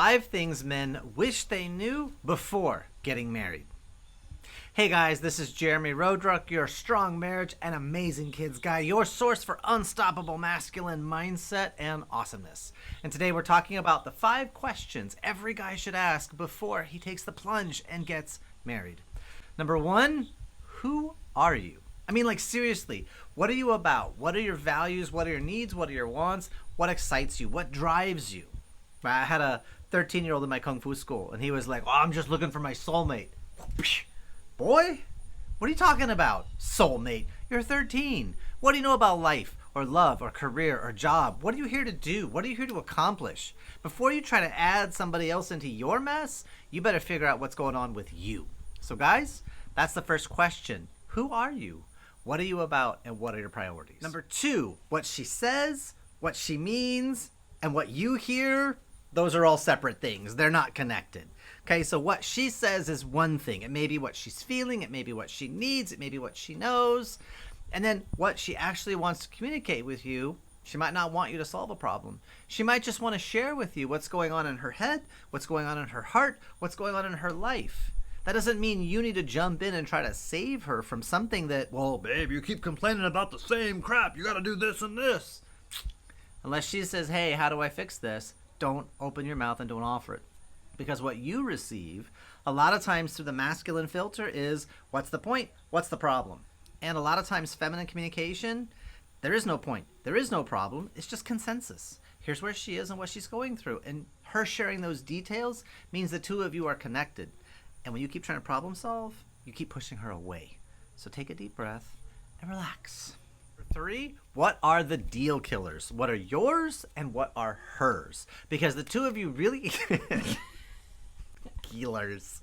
5 things men wish they knew before getting married. Hey guys, this is Jeremy Roadruck, your strong marriage and amazing kids guy, your source for unstoppable masculine mindset and awesomeness. And today we're talking about the 5 questions every guy should ask before he takes the plunge and gets married. Number 1, who are you? I mean, like, seriously, what are you about? What are your values? What are your needs? What are your wants? What excites you? What drives you? I had a 13-year-old in my Kung Fu school, and he was like, I'm just looking for my soulmate. Boy, what are you talking about? Soulmate. You're 13. What do you know about life or love or career or job? What are you here to do? What are you here to accomplish? Before you try to add somebody else into your mess, you better figure out what's going on with you. So guys, that's the first question. Who are you? What are you about, and what are your priorities? Number 2, what she says, what she means, and what you hear, those are all separate things. They're not connected. Okay, so what she says is one thing. It may be what she's feeling, it may be what she needs, it may be what she knows. And then what she actually wants to communicate with you, she might not want you to solve a problem. She might just want to share with you what's going on in her head, what's going on in her heart, what's going on in her life. That doesn't mean you need to jump in and try to save her from something that, well, babe, you keep complaining about the same crap. You got to do this and this. Unless she says, hey, how do I fix this? Don't open your mouth and don't offer it. Because what you receive, a lot of times through the masculine filter, is what's the point? What's the problem? And a lot of times feminine communication, there is no point. There is no problem. It's just consensus. Here's where she is and what she's going through. And her sharing those details means the two of you are connected. And when you keep trying to problem solve, you keep pushing her away. So take a deep breath and relax. Number 3, what are the deal killers? What are yours and what are hers? Because the two of you really... Killers.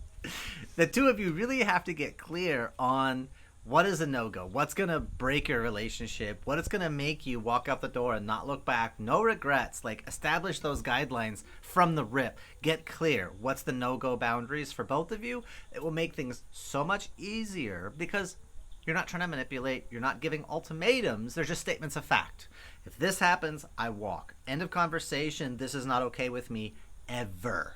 The two of you really have to get clear on what is a no-go, what's going to break your relationship, what is going to make you walk out the door and not look back, no regrets. Like, establish those guidelines from the rip. Get clear. What's the no-go boundaries for both of you? It will make things so much easier because you're not trying to manipulate. You're not giving ultimatums. They're just statements of fact. If this happens, I walk. End of conversation. This is not okay with me ever.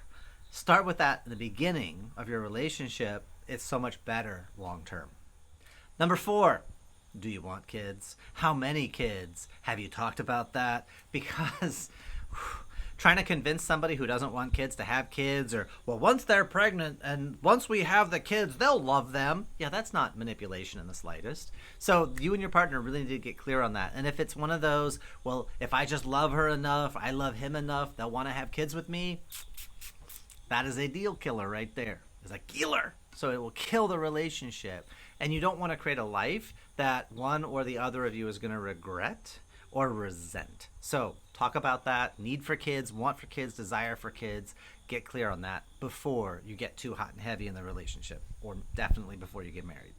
Start with that in the beginning of your relationship. It's so much better long term. Number 4, do you want kids? How many kids? Have you talked about that? Because trying to convince somebody who doesn't want kids to have kids, or, well, once they're pregnant and once we have the kids, they'll love them. Yeah, that's not manipulation in the slightest. So you and your partner really need to get clear on that. And if it's one of those, well, if I just love her enough, I love him enough, they'll want to have kids with me, that is a deal killer right there. It's a killer. So it will kill the relationship. And you don't want to create a life that one or the other of you is going to regret or resent. So talk about that. Need for kids, want for kids, desire for kids. Get clear on that before you get too hot and heavy in the relationship, or definitely before you get married.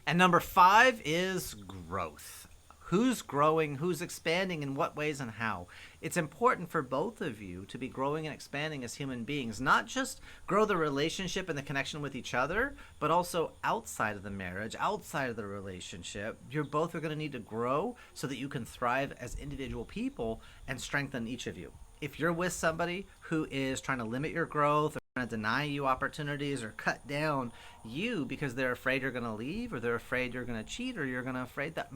And number 5 is growth. Who's growing, who's expanding, in what ways and how. It's important for both of you to be growing and expanding as human beings, not just grow the relationship and the connection with each other, but also outside of the marriage, outside of the relationship. You both are going to need to grow so that you can thrive as individual people and strengthen each of you. If you're with somebody who is trying to limit your growth, or trying to deny you opportunities, or cut down you because they're afraid you're going to leave, or they're afraid you're going to cheat, or you're going to afraid that...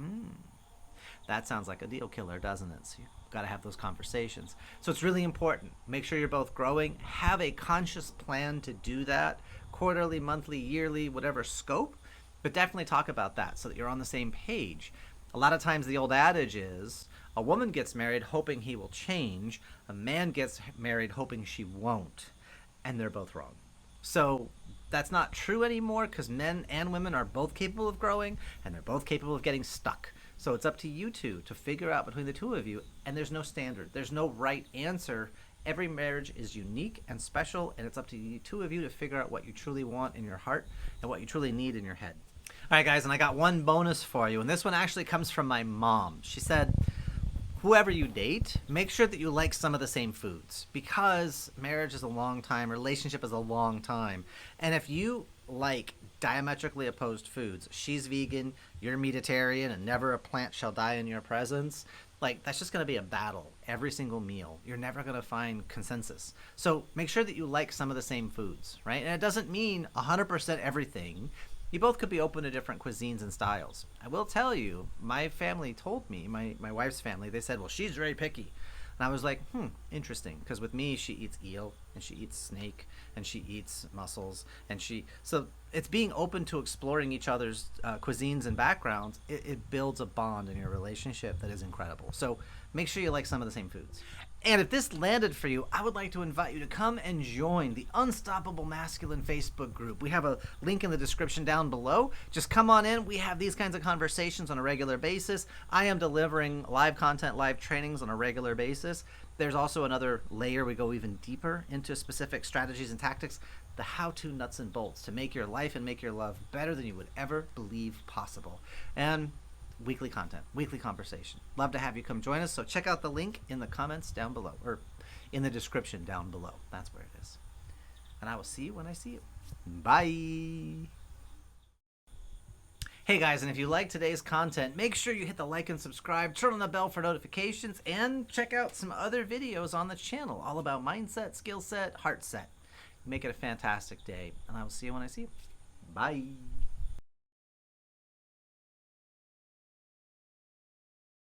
that sounds like a deal killer, doesn't it? So you've got to have those conversations. So it's really important. Make sure you're both growing. Have a conscious plan to do that, quarterly, monthly, yearly, whatever scope. But definitely talk about that so that you're on the same page. A lot of times the old adage is, a woman gets married hoping he will change. A man gets married hoping she won't. And they're both wrong. So that's not true anymore, because men and women are both capable of growing, and they're both capable of getting stuck. So it's up to you two to figure out between the two of you, and there's no standard. There's no right answer. Every marriage is unique and special, and it's up to you two of you to figure out what you truly want in your heart and what you truly need in your head. All right, guys, and I got one bonus for you, and this one actually comes from my mom. She said, whoever you date, make sure that you like some of the same foods, because marriage is a long time, relationship is a long time. And if you like diametrically opposed foods, she's vegan, you're meatitarian, and never a plant shall die in your presence, like that's just going to be a battle every single meal. You're never going to find consensus. So make sure that you like some of the same foods, right? And it doesn't mean 100% everything. You both could be open to different cuisines and styles. I will tell you, my family told me, my wife's family, they said, well, she's very picky. And I was like, interesting. Because with me, she eats eel, and she eats snake, and she eats mussels, so it's being open to exploring each other's cuisines and backgrounds. It builds a bond in your relationship that is incredible. So make sure you like some of the same foods. And if this landed for you, I would like to invite you to come and join the Unstoppable Masculine Facebook group. We have a link in the description down below. Just come on in. We have these kinds of conversations on a regular basis. I am delivering live content, live trainings on a regular basis. There's also another layer. We go even deeper into specific strategies and tactics, the how-to nuts and bolts to make your life and make your love better than you would ever believe possible. And weekly content, weekly conversation. Love to have you come join us. So check out the link in the comments down below, or in the description down below. That's where it is. And I will see you when I see you. Bye. Hey guys, and if you like today's content, make sure you hit the like and subscribe, turn on the bell for notifications, and check out some other videos on the channel all about mindset, skill set, heart set. Make it a fantastic day, and I will see you when I see you. Bye.